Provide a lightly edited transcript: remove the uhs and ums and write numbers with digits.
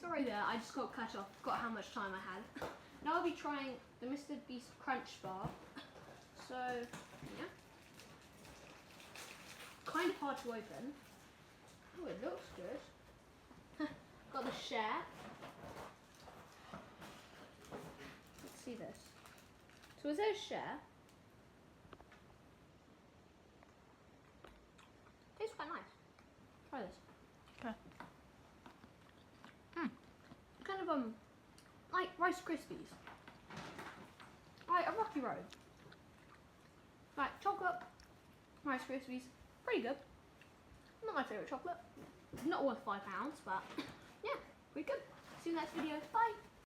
Sorry there, I just got cut off. Forgot how much time I had. Now I'll be trying the Mr. Beast Crunch Bar. So, yeah. Kind of hard to open. Oh, it looks good. Got the share. Let's see this. So is there a share? Tastes quite nice. Try this. Okay. Kind of like Rice Krispies. Like a Rocky Road. Like chocolate, Rice Krispies, pretty good. Not my favourite chocolate. Not worth £5, but yeah, pretty good. See you in the next video. Bye.